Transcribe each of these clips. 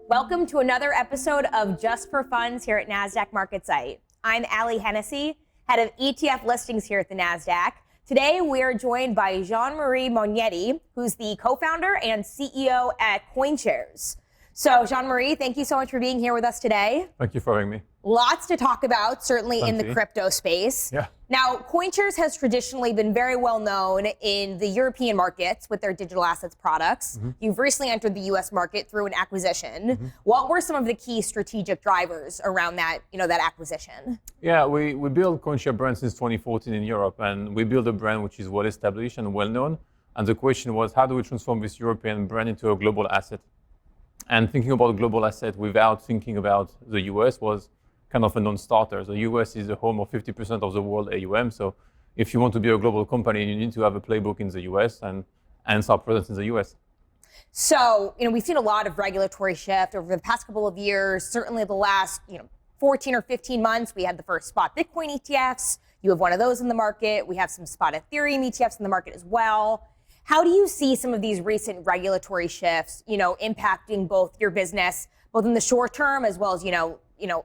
Welcome to another episode of Just for Funds here at Nasdaq MarketSite. I'm Hennessy, head of ETF listings here at the Nasdaq. Today we are joined by Jean-Marie Mognetti, who's the co-founder and CEO at CoinShares. So Jean-Marie, thank you so much for being here with us today. Thank you for having me. Lots to talk about, certainly in the crypto space. Yeah. Now, CoinShares has traditionally been very well known in the European markets with their digital assets products. Mm-hmm. You've recently entered the US market through an acquisition. Mm-hmm. What were some of the key strategic drivers around that, that acquisition? Yeah, we built CoinShares brand since 2014 in Europe, and we built a brand which is well established and well known. And the question was, how do we transform this European brand into a global asset? And thinking about a global asset without thinking about the US was kind of a non-starter. The US is the home of 50% of the world AUM. So if you want to be a global company, you need to have a playbook in the US and start presence in the US. So, we've seen a lot of regulatory shift over the past couple of years. Certainly the last, 14 or 15 months, we had the first spot Bitcoin ETFs. You have one of those in the market. We have some spot Ethereum ETFs in the market as well. How do you see some of these recent regulatory shifts, impacting both your business, both in the short term as well as,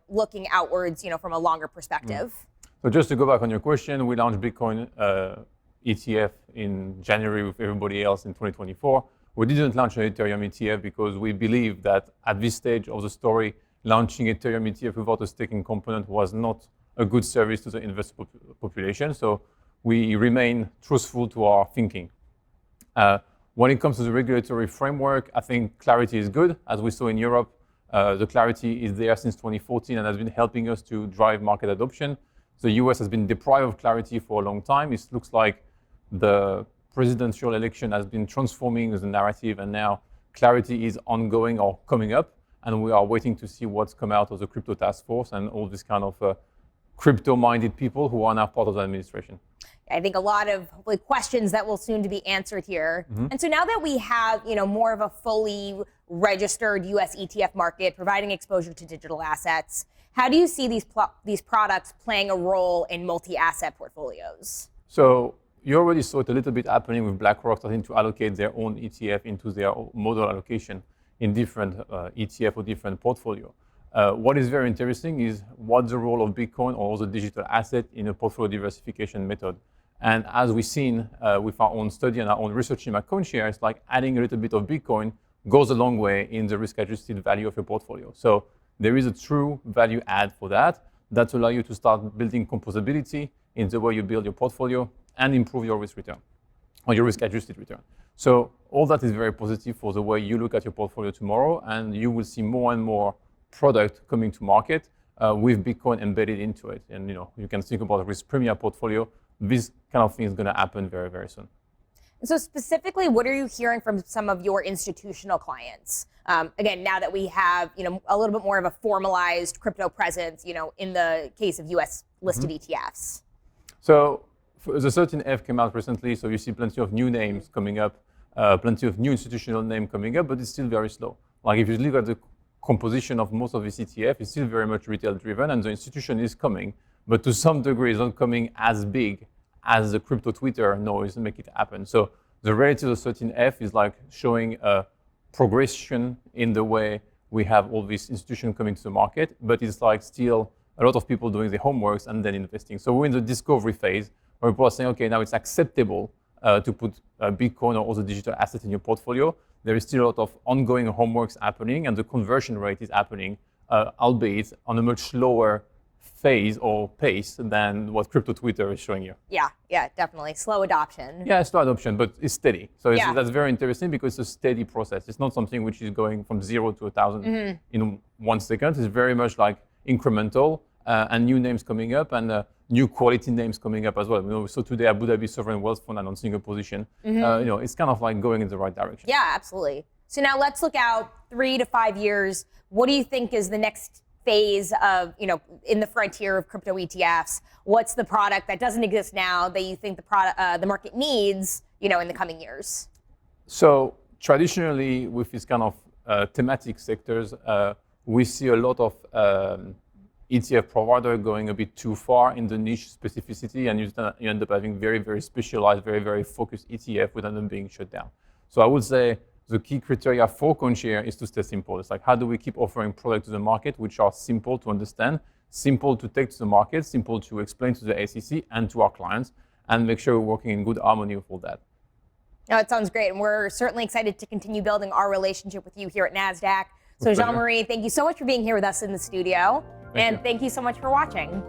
looking outwards, from a longer perspective? So just to go back on your question, we launched Bitcoin ETF in January with everybody else in 2024. We didn't launch an Ethereum ETF because we believe that at this stage of the story, launching Ethereum ETF without a staking component was not a good service to the investor population. So we remain truthful to our thinking. When it comes to the regulatory framework, I think clarity is good. As we saw in Europe, the clarity is there since 2014 and has been helping us to drive market adoption. The US has been deprived of clarity for a long time. It looks like the presidential election has been transforming the narrative, and now clarity is ongoing or coming up, and we are waiting to see what's come out of the crypto task force and all this kind of crypto-minded people who are now part of the administration. I think a lot of questions that will soon to be answered here. Mm-hmm. And so now that we have, more of a fully registered US ETF market providing exposure to digital assets, how do you see these products playing a role in multi-asset portfolios? So you already saw it a little bit happening with BlackRock starting to allocate their own ETF into their model allocation in different ETF or different portfolio. What is very interesting is what's the role of Bitcoin or the digital asset in a portfolio diversification method. And as we've seen with our own study and our own research team at CoinShares, like adding a little bit of Bitcoin goes a long way in the risk-adjusted value of your portfolio. So there is a true value add for that allows you to start building composability in the way you build your portfolio and improve your risk return or your risk-adjusted return. So all that is very positive for the way you look at your portfolio tomorrow, and you will see more and more product coming to market with Bitcoin embedded into it. And you can think about a risk premier portfolio. This kind of thing is going to happen very, very soon. So specifically, what are you hearing from some of your institutional clients? Again, now that we have a little bit more of a formalized crypto presence, in the case of US listed ETFs. So the 13F came out recently, so you see plenty of new names coming up, plenty of new institutional names coming up, but it's still very slow. Like if you look at the composition of most of this ETF, it's still very much retail driven, and the institution is coming, but to some degree it's not coming as big as the crypto Twitter noise make it happen. So the reality of the 13F is like showing a progression in the way we have all these institutions coming to the market, but it's like still a lot of people doing the homeworks and then investing. So we're in the discovery phase where people are saying, okay, now it's acceptable to put Bitcoin or other digital assets in your portfolio. There is still a lot of ongoing homeworks happening, and the conversion rate is happening, albeit on a much slower phase or pace than what crypto Twitter is showing you. Yeah, definitely. Slow adoption. Yeah, slow adoption, but it's steady. So that's very interesting because it's a steady process. It's not something which is going from 0 to 1,000 in 1 second. It's very much like incremental and new names coming up and new quality names coming up as well. So today Abu Dhabi Sovereign Wealth Fund announcing a position. It's kind of like going in the right direction. Yeah, absolutely. So now let's look out 3 to 5 years. What do you think is the next phase of, in the frontier of crypto ETFs? What's the product that doesn't exist now that you think the market needs, in the coming years? So traditionally, with this kind of thematic sectors, we see a lot of ETF provider going a bit too far in the niche specificity, and you end up having very, very specialized, very, very focused ETF without them being shut down. So I would say the key criteria for CoinShares is to stay simple. It's like, how do we keep offering products to the market which are simple to understand, simple to take to the market, simple to explain to the SEC and to our clients, and make sure we're working in good harmony with all that. No, it sounds great. And we're certainly excited to continue building our relationship with you here at Nasdaq. So Jean-Marie, thank you so much for being here with us in the studio. Thank you so much for watching.